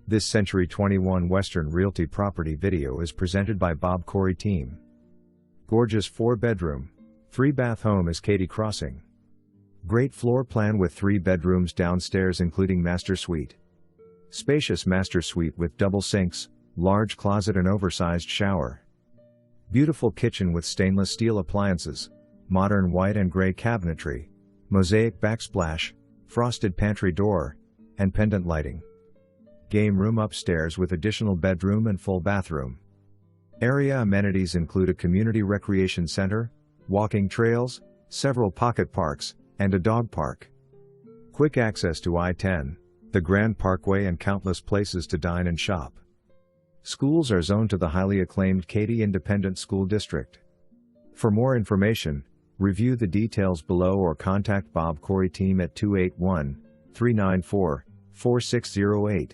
This Century 21 Western Realty property video is presented by Bob Corey Team. Gorgeous 4-bedroom, 3-bath home is Katy Crossing. Great floor plan with 3 bedrooms downstairs including master suite. Spacious master suite with double sinks, large closet and oversized shower. Beautiful kitchen with stainless steel appliances, modern white and gray cabinetry, mosaic backsplash, frosted pantry door, and pendant lighting. Game room upstairs with additional bedroom and full bathroom. Area amenities include a community recreation center, walking trails, several pocket parks, and a dog park. Quick access to I-10, the Grand Parkway and countless places to dine and shop. Schools are zoned to the highly acclaimed Katy Independent School District. For more information, review the details below or contact Bob Corey Team at 281-394-4608.